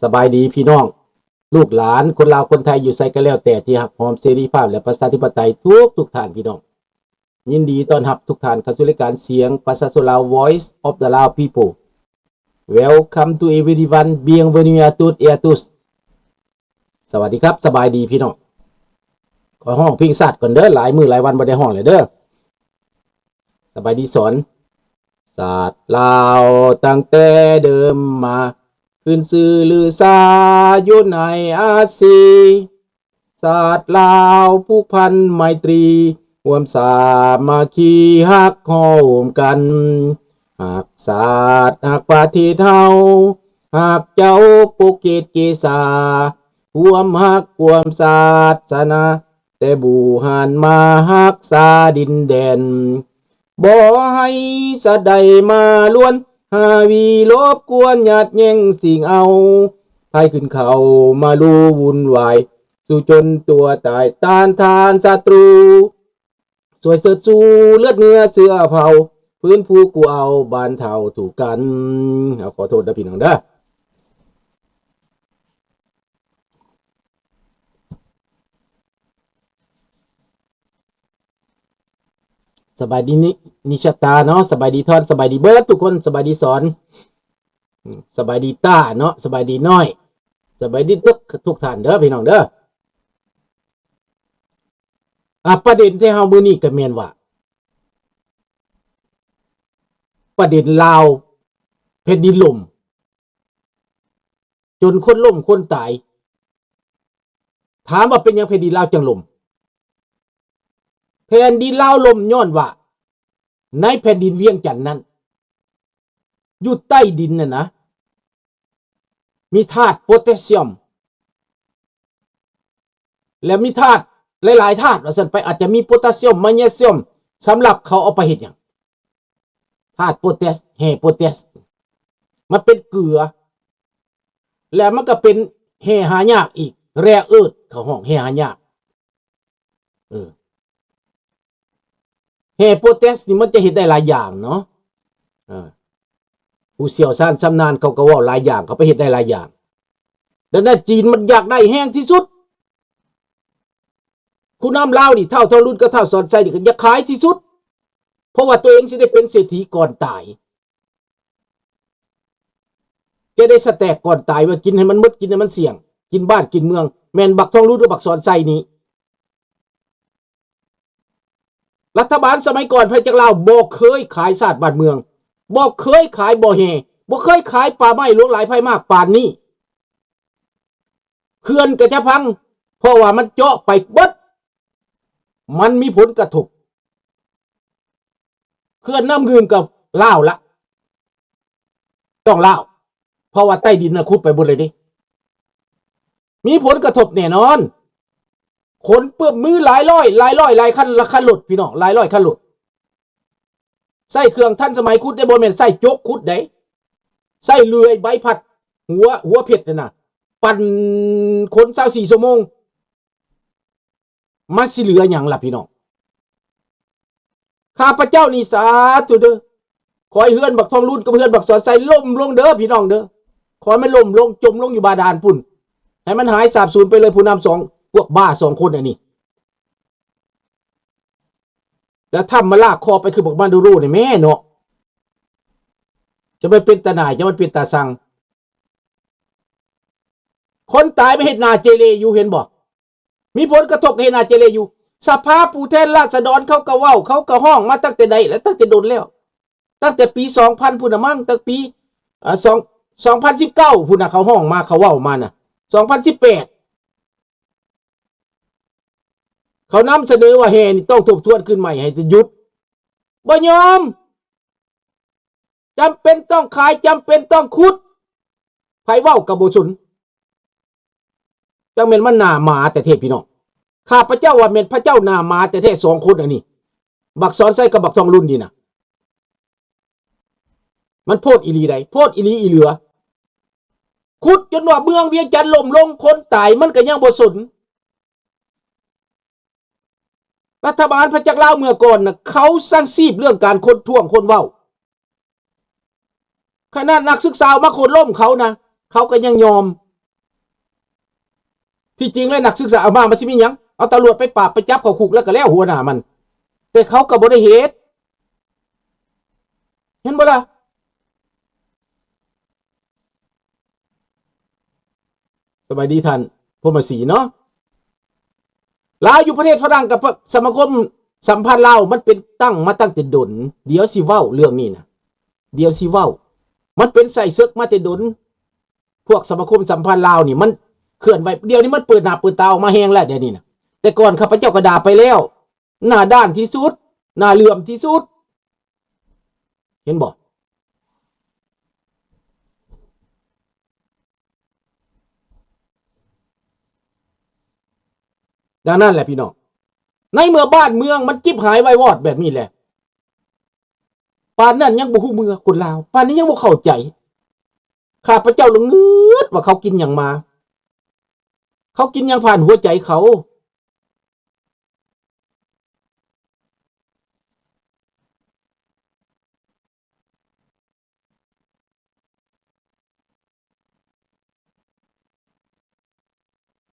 สบายดีพี่น้องลูกหลานคนลาวคนไทยอยู่ไสก็แล้วแต่ที่หักหอมเสรีภาพและประชาธิปไตยทุกท่านพี่น้องยินดีต้อนรับทุกท่านเข้าสู่รายการเสียงประชาชนลาว Voice of the Lao People Welcome to everyone bienvenue à tous et à tous สวัสดีครับสบายดีพี่น้องขอห้องเพลงชาติก่อนเด้อหลายมื้อหลายวันบ่ได้ห้องเลยเด้อสบายดีสอนศาสตร์ลาวตั้งแต่เดิมมาขึ้นชื่อลือซาอยู่ในอาซีศาสตร์ลาวผูกพันไมตรีร่วมสามัคคีฮักโฮมกันหักศาสตร์หักประเทศเฮาหักเจ้าปุกเกตเกษาร่วมหักร่วมศาสนาแต่บูหันมาหักษาดินแดนบ่ให้สะใดมาล้วนหาวีลบกวนหยาดแย่งสิ่งเอาไทยขึ้นเขามาลู่วุ่นวายสู้จนตัวตายต้านทานศัตรูสวยเสือสู้เลือดเนื้อเสื้อเผาพื้นผู้กูเอาบานเท่าถูกกันเอาขอโทษนะพี่น้องเด้อสบายดีนิชตาเนาะสบายดีทอนสบายดีเบิร์ดทุกคนสบายดีสอนสบายดีต้าเนาะสบายดีน้อยสบายดีทุกท่านเด้อพี่น้องเด้อประเด็นที่เฮามื้อนี้ก็แม่นว่าประเด็นลาวแผ่นดินล่มจนคนล่มคนตายถามว่าเป็นหยังแผ่นดินลาวจังล่มแผ่นดินลาวล่มย้อนว่าในแผ่นดินเวียงจันทน์นั้นอยู่ใต้ดินน่ะนะมีธาตุโพแทสเซียมและมีธาตุหลายๆธาตุว่าซั่นไปอาจจะมีโพแทสเซียมแมกนีเซียมสำหรับเขาเอาไปเฮ็ดหยังธาตุโพแทสโพแทสมันเป็นเกลือและมันก็เป็นแหายากอีกแร่เอิร์ธเขาห้องแหายากโพแทสนี่มันจะเฮ็ดได้หลายอย่างเนาะผู้เชี่ยวชาญชำนาญเขาก็เว้าหลายอย่างเขาไปเฮ็ดได้หลายอย่างดังนั้นจีนมันอยากได้แห้งที่สุดผู้นำลาวนี่เท่ารุ่นก็เท่าสอนไส้นี่ก็อยากขายที่สุดเพราะว่าตัวเองสิได้เป็นเศรษฐีก่อนตายจะได้สแตกก่อนตายว่ากินให้มันหมดกินให้มันเสี่ยงกินบ้านกินเมืองแม่นบักทองรุ่นหรือบักสอนไส้นี้รัฐบาลสมัยก่อนพระเจ้าลาวบ่เคยขายชาติบ้านเมืองบ่เคยขายบ่แห่บ่เคยขายป่าไม้หลวงหลายไผมากป่านนี้เขื่อนก็จะพังเพราะว่ามันเจาะไปเบิดมันมีผลกระทบเขื่อนน้ำเงินกับลาวละต้องลาวเพราะว่าใต้ดินน่ะขุดไปหมดเลยดิมีผลกระทบแน่นอนขนเปื้อมือหลายร้อยคันหลุดพี่น้องหลายร้อยคันหลุดใส่เครื่องทันสมัยขุดได้บ่แม่นใส่จกขุดได้ใส่เลื่อยใบพัดหัวเพชรน่ะปั่นคน24ชั่วโมงมันสิเหลือหยังล่ะพี่น้องข้าพเจ้านี่สาธุเด้อขอให้เฮือนบักทองรุ่นกับเฮือนบักสอนใส่ล่มลงเด้อพี่น้องเด้อขอให้มันล่มลงจมลงอยู่บาดาลพุ่นให้มันหายสาบสูญไปเลยผู้นำพวกบ้า2คนอันนี้แต่ถ้ามาลากคอไปคือบักมันดูรูนี่แม่เนาะจะไปเป็นตาหน่ายจะมันเป็นตาสังคนตายไม่เห็นนาเจเลอยู่เห็นบ่มีผลกระทบเห็นนาเจเลอยู่สภาผู้แทนราษฎรเขาก็เว้าเขาก็ห้องมาตั้งแต่ใดและตั้งแต่โดนแล้วตั้งแต่ปี2000พุ่นน่ะมั้งตั้งปี2019พุ่นน่ะเขาห้องมาเขาเว้ามาน่ะ2018เขานำเสนอว่าแห่นี่ต้องทบทวนขึ้นใหม่ให้หยุดบ่ยอมจำเป็นต้องขายจำเป็นต้องขุดไผเว้ากับบ่สนจังแม่นมันหน้าหมาแต่เทพพี่น้องข้าพเจ้าว่าแม่นพระเจ้าหน้าหมาแต่แท้2คนอันนี้บักสอนไส้กับบักทองรุ่นนี่น่ะมันโพดอีหลีใดโพดอีหลีอีเหลือขุดจนว่าเมืองเวียงจันทน์ล่มลงคนตายมันก็ยังบ่สนรัฐบาลพระจักรลาวเมื่อก่อนน่ะเขาสร้างซีบเรื่องการคนท่วงคนเว้าขนาดนักศึกษามาคนล่มเขานะเขาก็ยังยอม ที่จริงแล้วนักศึกษาเอามามันสิมีหยังเอาตำรวจไปปราบไปจับเข้าคุกแล้วก็แล้วหัวหน้ามันแต่เขาก็บ่ได้เฮ็ดเห็นบ่ล่ะสบายดีท่านผมมาสีเนาะลาวอยู่ประเทศฝรั่งกับสมาคมสัมพันธ์ลาวมันเป็นตั้งมาตั้งแต่ดนเดี๋ยวสิเว้าเรื่องนี้นะเดี๋ยวสิเว้ามันเป็นใส่ซึกมาแต่ดนพวกสมาคมสัมพันธ์ลาวนี่มันเคลื่อนไหวเดี๋ยวนี้มันเปิดหน้าเปิดตาออกมาแฮงแล้วเดี๋ยวนี้นะแต่ก่อนข้าพเจ้าก็ด่าไปแล้วหน้าด้านที่สุดหน้าเหลื่อมที่สุดเห็นบ่ดังนั้นแหละพี่น้องในเมื่อบ้านเมืองมันจิบหายไววอดแบบนี้แหละป่านนั้นยังบ่ฮู้เมือคนลาวป่านนี้ยังบ่เข้าใจข้าพเจ้าละเงือดว่าเขากินหยังมาเขากินหยังผ่านหัวใจเขา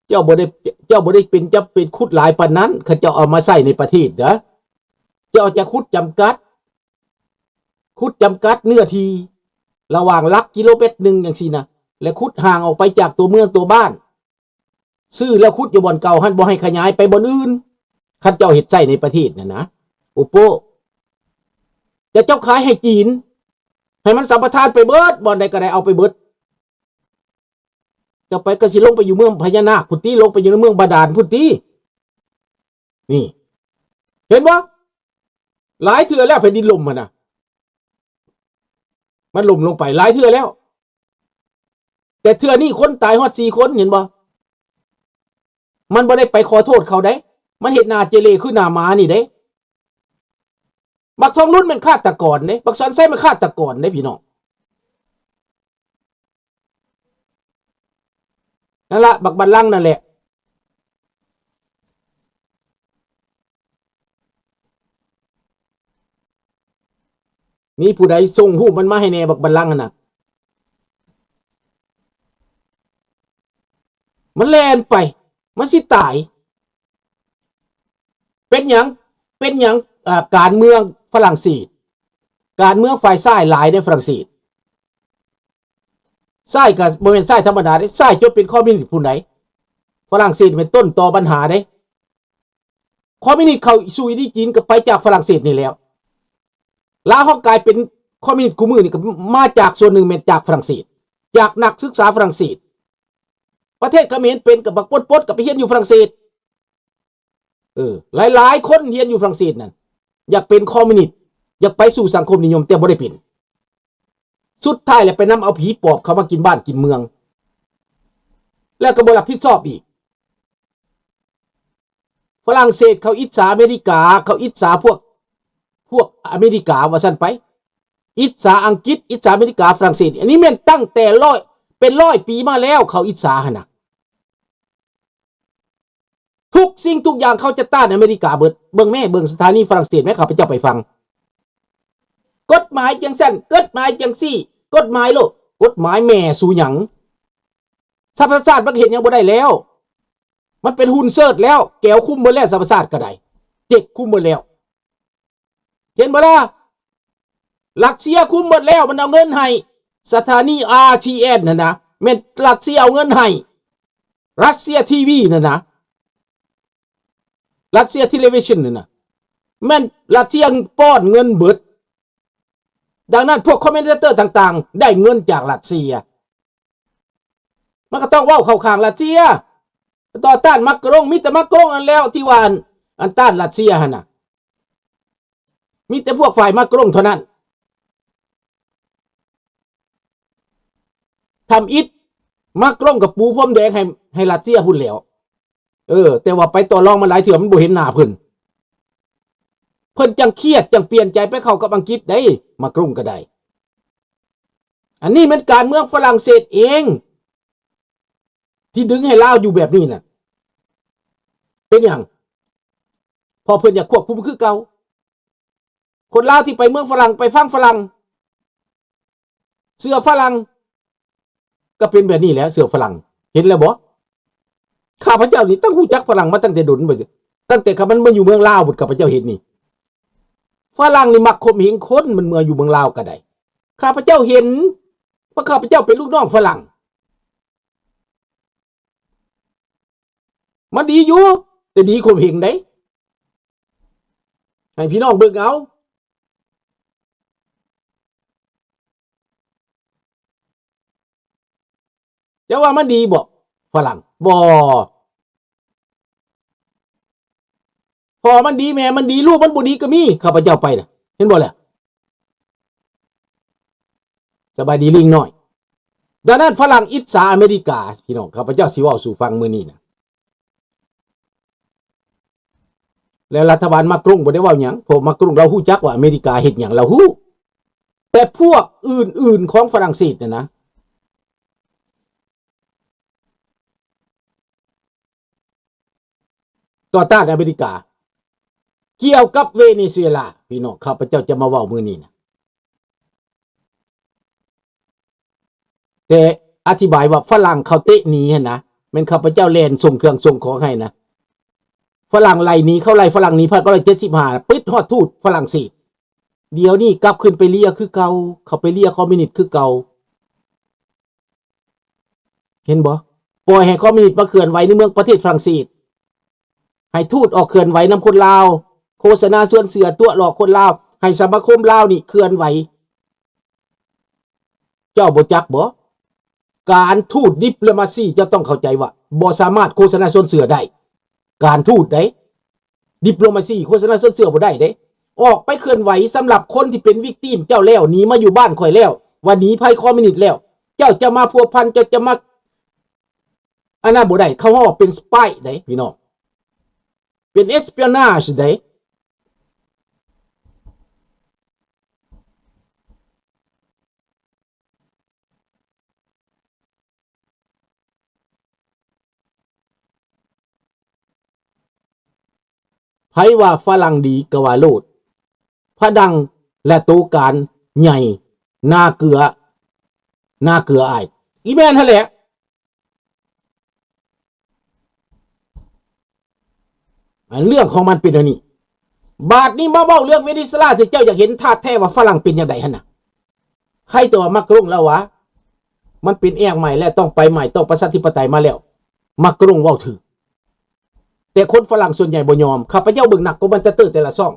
เจ้าบ่ได้เป็นจะเป็นคุดหลายปานนั้นเขาเจ้าเอามาใส่ในประเทศเด้อเจ้าจะคุดจำกัดเนื้อที่ระหว่างลักกิโลเมตรหนึ่งอย่างซี่นะและคุดห่างออกไปจากตัวเมืองตัวบ้านซื้อแล้วคุดอยู่บ่อนเก่าหั่นบ่ให้ขยายไปบ่อนอื่นคันเจ้าเฮ็ดใส่ในประเทศน่ะนะโอโปแต่เจ้าขายให้จีนให้มันสัมปทานไปเบิดบ่อนใดก็ได้เอาไปเบิดจะไปก็สิลงไปอยู่เมืองพญานาคพุทธิลงไปอยู่ในเมืองบาดาลพุทธินี่เห็นบ่หลายเทื่อแล้วแผ่นดินล่มมันน่ะมันล่มลงไปหลายเทื่อแล้วแต่เทื่อนี้คนตายฮอด4คนเห็นบ่มันบ่ได้ไปขอโทษเขาได้มันเฮ็ดหน้าเจเลคือหน้าหมานี่เด้บักทองรุ่นมันฆาตกรเด้บักสอนไส้มันฆาตกรเด้พี่น้องนั่นละบักบัลลังก์นั่นแหละมีผู้ใดส่งรูปมันมาให้แน่บักบัลลังก์น่ะมันแล่นไปมันสิตายเป็นหยังการเมืองฝรั่งเศสการเมืองฝ่ายซ้ายหลายในฝรั่งเศสซ้ายก็บ่แม่นซ้ายธรรมดาเด้ซ้ายจนเป็นคอมมิวนิสต์ผู้ใดฝรั่งเศสเป็นต้นตอปัญหาเด้คอมมิวนิสต์เข้าสู่อินดีจีนก็ไปจากฝรั่งเศสนี่แล้วลาวเฮากลายเป็นคอมมิวนิสต์กูมือนี่ก็มาจากส่วนหนึ่งเป็นจากฝรั่งเศสจากนักศึกษาฝรั่งเศสประเทศเขมรเป็นกับบักปดกับไปเรียนอยู่ฝรั่งเศสหลายๆคนเรียนอยู่ฝรั่งเศสนั่นอยากเป็นคอมมิวนิสต์อยากไปสู่สังคมนิยมแต่บ่ได้เป็นสุดท้ายแล้วไปนำเอาผีปอบเขามากินบ้านกินเมืองแล้วก็บ่รับผิดชอบอีกฝรั่งเศสเขาอิจฉาอเมริกาเขาอิจฉาพวกอเมริกาว่าซั่นไปอิจฉาอังกฤษอิจฉาอเมริกาฝรั่งเศสอันนี้แม่นตั้งแต่100 ปีมาแล้วเขาอิจฉาหั่นน่ะทุกสิ่งทุกอย่างเขาจะต้านอเมริกาเบิดเบิ่งแม่เบิ่งสถานีฝรั่งเศสแม่ข้าพเจ้าไปฟังกฎหมายจังซั่นกฎหมายจังซี่กฎหมายโลกกฎหมายแม่สู่หยังสรรพชาติมันเห็นยังบ่ได้แล้วมันเป็นหุ้นเซิร์ชแล้วแก้วคุมหมดแล้วสรรพชาติก็ได้เจ็กคุมหมดแล้วเห็นบ่ล่ะรัสเซียคุมหมดแล้วมันเอาเงินให้สถานี RTN น่ะนะแม่นรัสเซียเอาเงินให้รัสเซียทีวีน่ะนะรัสเซียทีวีชั่นน่ะนะแม่นรัสเซียป้อนเงินเบิดดังนั้นพวกคอมเมนเตอร์ต่างๆได้เงินจากรัสเซียมันก็ต้องเว้าเข้าข้างรัสเซียต่อต้านมักกรงมีแต่มักกรงอันแล้วที่ว่าอันต้านรัสเซียหั่นน่ะมีแต่พวกฝ่ายมักกรงเท่านั้นทำอิฐมักกรงกับปูพรมแดงให้รัสเซียพุ่นแล้วแต่ว่าไปต่อรองมาหลายเถื่อมันบ่เห็นหน้าเพิ่นจังเครียดจังเปลี่ยนใจไปเข้ากับอังกฤษได้มากรุงก็ได้อันนี้มันการเมืองฝรั่งเศสเองที่ดึงให้ลาวอยู่แบบนี้น่ะเป็นอย่างพอเพิ่นอยากควบคุมคือเก่าคนลาวที่ไปเมืองฝรั่งไปฟังฝรั่งเสื้อฝรั่งก็เป็นแบบนี้แหละเสื้อฝรั่งเห็นแล้วบ่ ข้าพเจ้านี่ตั้งหูจักฝรั่งมาตั้งแต่ดุนบ่ตั้งแต่มันมาอยู่เมืองลาวบุตรข้าพเจ้าเห็นนี่ฝรั่งนี่มักข่มเหงคนมันเมื่ออยู่เมืองลาวก็ได้ข้าพเจ้าเห็นเพราะข้าพเจ้าเป็นลูกน้องฝรั่งมันดีอยู่แต่ดีข่มเหงได้ให้พี่น้องเบิ่งเอาจะว่ามันดีบ่ฝรั่งบ่พอมันดีแม่มันดีลูกมันบ่ดีก็มีข้าพเจ้าไปน่ะเห็นบ่ล่ะสบายดีลิงน้อยดังนั้นฝรั่งอิจฉาอเมริกาพี่น้องข้าพเจ้าสิเว้าสู่ฟังมื้อนี้นะแล้วรัฐบาลมากรุงบ่ได้เว้าหยังเพราะมากรุงเราฮู้จักว่าอเมริกาเฮ็ดหยังเราฮู้แต่พวกอื่นๆของฝรั่งเศสน่ะนะต่อต้านอเมริกาเกี่ยวกับเวเนซุเอลาพี่น้องข้าพเจ้าจะมาเว้ามื้อนี้นะแต่อธิบายว่าฝรั่งเขาเตะหนีหั่นนะแม่นข้าพเจ้าแล่นส่งเครื่องส่งของให้นะฝรั่งไล่หนีเขาไล่ฝรั่งหนี1975ปิดฮอดทูตฝรั่งเศสเดี๋ยวนี้กลับขึ้นไปเลียคือเก่าเขาไปเลียคอมมิวนิสต์คือเก่าเห็นบ่ปล่อยให้คอมมิวนิสต์มาเคลื่อนไหวในเมืองประเทศฝรั่งเศสให้ทูตออกเคลื่อนไหวนำคนลาวโฆษณาส่วนเสือตัวหลอกคนลาวให้สมาคมลาวนี่เคลื่อนไหวเจ้าบ่จักบ่การทูตดิปโลมาซีจะต้องเข้าใจว่าบ่สามารถโฆษณาส่วนเสือได้การทูตได้ดิปโลมาซีโฆษณาส่วนเสือบ่ได้เด้ออกไปเคลื่อนไหวสำหรับคนที่เป็นวิกติมเจ้าแล้วหนีมาอยู่บ้านข่อยแล้วว่าหนีภัยคอมมิวนิสต์แล้วเจ้าจะมาพัวพันเจ้าจะมาอันนั้นบ่ได้เขาว่าเป็นสปายได้พี่น้องเป็นเอสเปียนาจได้ไผว่าฝรั่งดีก็ว่าโลดพระดังและตูการใหญ่นาเกลืออ้ายอีแม่นหั่นแหละเรื่องของมันเป็นอันนี้บาดนี้มาเว้าเรื่องเวเนซุเอลาที่เจ้าอยากเห็นท่าแท้ว่าฝรั่งเป็นจังได๋หั่นน่ะใครตัวมักรุงแล้ววะมันเป็นแอกใหม่แล้วต้องไปใหม่ต้องประชาธิปไตยมาแล้วมักรุงเว้าถือแต่คนฝรั่งส่วนใหญ่บ่ยอมข้าพเจ้าเบิ่งหนักกว่ามันเตอร์แต่ละซ่อง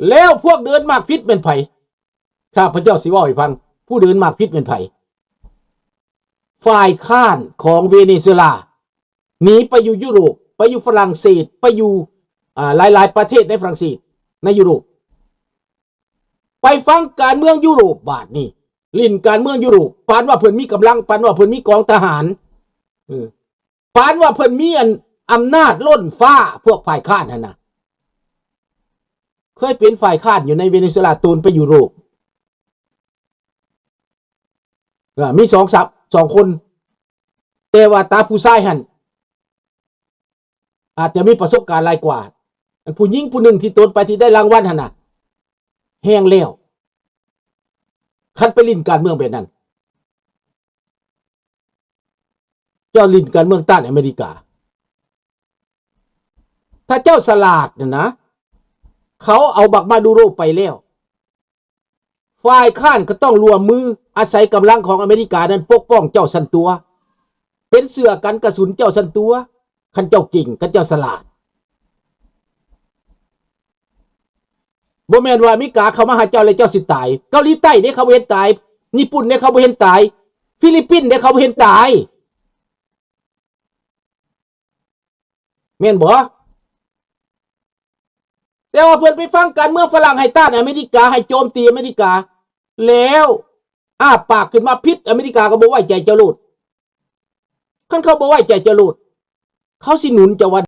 แล้วพวกเดินมากพิษเป็นไผข้าพเจ้าสิเว้าให้ฟังผู้เดินมากพิษเป็นไผฝ่ายค้านของเวเนซุเอลาหนีไปอยู่ยุโรปไปอยู่ฝรั่งเศสไปอยู่หลายๆประเทศในฝรั่งเศสในยุโรปไปฟังการเมืองยุโรปบาดนี่ลิ้นการเมืองยุโรปปานว่าเพิ่นมีกำลังปานว่าเพิ่นมีกองทหารปานว่าเพิ่นมีอำนาจล้นฟ้าพวกฝ่ายค้านหั่นน่ะเคยเป็นฝ่ายค้านอยู่ในเวเนซุเอลาตูนไปยุโรปมี2คนแต่ว่าตาผู้ชายหั่นอาจจะมีประสบการณ์หลายกว่าผู้หญิงผู้หนึ่งที่ตนไปที่ได้รางวัลหั่นน่ะแห้งแล้วคันไปลิ้นการเมืองแบบนั้นเจ้าลิ้นการเมืองต้านอเมริกาถ้าเจ้าสลาดนะเขาเอาบักมาดูโรไปแล้วฝ่ายค้านก็ต้องรวมมืออาศัยกำลังของอเมริกานั้นปกป้องเจ้าสันตัวเป็นเสือกันกระสุนเจ้าสันตัวคันเจ้าเก่งคันเจ้าสลาดบ่แม่นว่าอเมริกาเขามาหาเจ้าแล้วเจ้าสิตายเกาหลีใต้เนี่ยเขาบ่เห็นตายญี่ปุ่นเนี่ยเขาบ่เห็นตายฟิลิปปินส์เนี่ยเขาบ่เห็นตายแม่นบ่แต่ว่าเพิ่นไปฟังการเมืองฝรั่งให้ต้านอเมริกาให้โจมตีอเมริกาแล้วอ้าปากขึ้นมาพิษอเมริกาก็บ่ไว้ใจเจ้าโลดคันเขาบ่ไว้ใจเจ้าโลดเขาสิหนุนเจ้าว่า